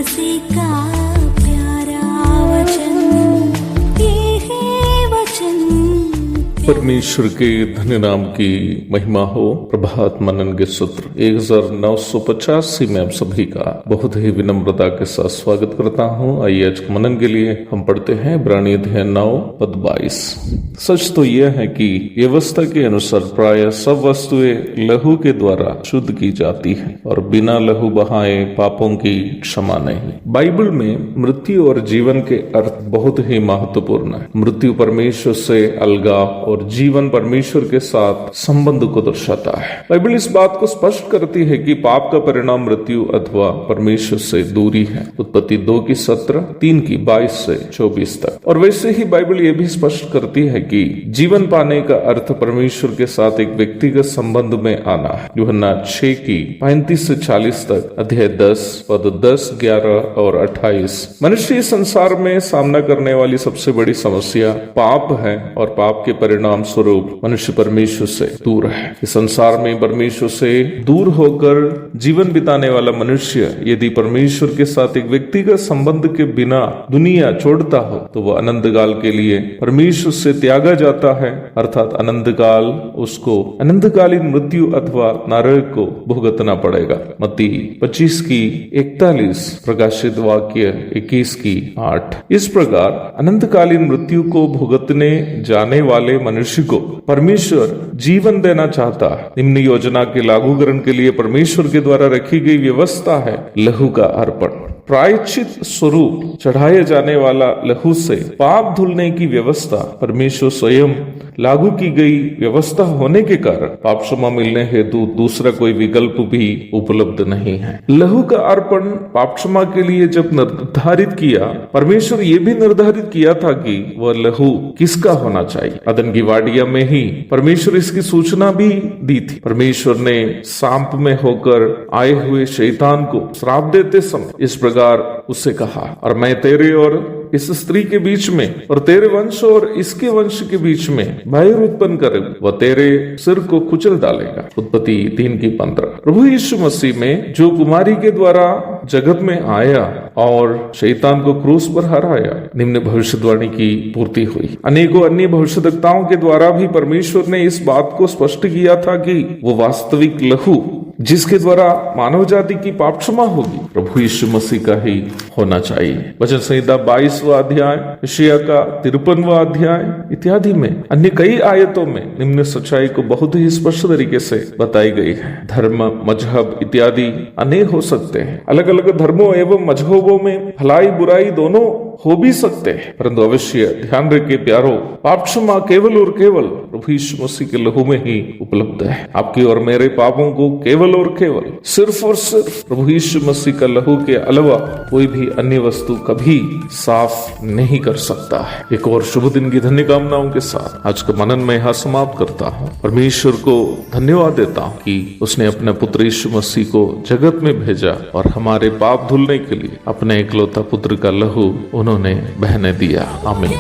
मसीह का प्यारा वचन, ये है वचन। परमेश्वर के धन्य नाम की महिमा हो। प्रभात मनन के सूत्र 1985 में आप सभी का बहुत ही विनम्रता के साथ स्वागत करता हूँ। आइए आज के मनन के लिए हम पढ़ते हैं इब्रानी अध्याय 9 पद 22। सच तो यह है कि व्यवस्था के अनुसार प्राय सब वस्तुएं लहू के द्वारा शुद्ध की जाती हैं और बिना लहू बहाए पापों की क्षमा नहीं। बाइबल में मृत्यु और जीवन के अर्थ बहुत ही महत्वपूर्ण है। मृत्यु परमेश्वर से अलगाव और जीवन परमेश्वर के साथ संबंध को दर्शाता है। बाइबल इस बात को स्पष्ट करती है कि पाप का परिणाम मृत्यु अथवा परमेश्वर से दूरी है। उत्पत्ति 2:17, 3:22 से 24 तक। और वैसे ही बाइबल ये भी स्पष्ट करती है कि जीवन पाने का अर्थ परमेश्वर के साथ एक व्यक्तिगत संबंध में आना है। यूहन्ना 6:35 से 40 तक, अध्याय 10 पद 10, 11 और 28। मनुष्य इस संसार में सामना करने वाली सबसे बड़ी समस्या पाप है और पाप के परिणाम स्वरूप मनुष्य परमेश्वर से दूर है। इस संसार में परमेश्वर से दूर होकर जीवन बिताने वाला मनुष्य यदि परमेश्वर के साथ एक व्यक्तिगत संबंध के बिना दुनिया छोड़ता हो तो वह अनंत काल के लिए परमेश्वर से त्यागा जाता है, अर्थात अनंत काल उसको अनंतकालीन मृत्यु अथवा नरक को भुगतना पड़ेगा। मत्ती 25:41, प्रकाशित वाक्य 21:8। इस प्रकार अनंतकालीन मृत्यु को भुगतने जाने वाले मनुष्य को परमेश्वर जीवन देना चाहता है। निम्न योजना के लागूकरण के लिए परमेश्वर के द्वारा रखी गई व्यवस्था है लहू का अर्पण। प्रायश्चित स्वरूप चढ़ाए जाने वाला लहू से पाप धुलने की व्यवस्था परमेश्वर स्वयं लागू की गई व्यवस्था होने के कारण पाप क्षमा मिलने हेतु दूसरा कोई विकल्प भी उपलब्ध नहीं है। लहू का अर्पण पाप क्षमा के लिए जब निर्धारित किया, परमेश्वर ये भी निर्धारित किया था कि वह लहू किसका होना चाहिए। अदन की वाटिया में ही परमेश्वर इसकी सूचना भी दी थी। परमेश्वर ने सांप में होकर आए हुए शैतान को श्राप देते समय इस प्रकार उससे कहा, और मैं तेरे और इस स्त्री के बीच में और तेरे वंश और इसके वंश के बीच में बैर उत्पन्न करेगा, वह तेरे सिर को कुचल डालेगा। उत्पत्ति 3:15। प्रभु यीशु मसीह में जो कुमारी के द्वारा जगत में आया और शैतान को क्रूस पर हराया, निम्न भविष्यवाणी की पूर्ति हुई। अनेकों अन्य भविष्यद्वक्ताओं के द्वारा भी परमेश्वर ने इस बात को स्पष्ट किया था कि वो वास्तविक लहू जिसके द्वारा मानव जाति की पाप क्षमा होगी प्रभु यीशु मसीह का ही होना चाहिए। वचन संहिता 22वां अध्याय, यशायाह का 53वां अध्याय इत्यादि में अन्य कई आयतों में निम्न सच्चाई को बहुत ही स्पष्ट तरीके से बताई गई है। धर्म, मजहब इत्यादि अनेक हो सकते हैं। अलग अलग धर्मों एवं मजहबों में भलाई बुराई दोनों हो भी सकते हैं, परंतु अवश्य ध्यान रखिए प्यारो, पाप क्षमा केवल और केवल प्रभु यीशु मसीह के लहू में ही उपलब्ध है। आपके और मेरे पापों को केवल और केवल सिर्फ और सिर्फ प्रभु यीशु मसीह का लहू के अलावा कोई भी अन्य वस्तु कभी साफ नहीं कर सकता है। एक और शुभ दिन की धन्य कामनाओं के साथ आज का मनन में यहाँ समाप्त करता हूँ। परमेश्वर को धन्यवाद देता हूँ कि उसने अपने पुत्र यीशु मसीह को जगत में भेजा और हमारे पाप धुलने के लिए अपने इकलौता पुत्र का लहू उन्होंने बहने दिया। आमीन।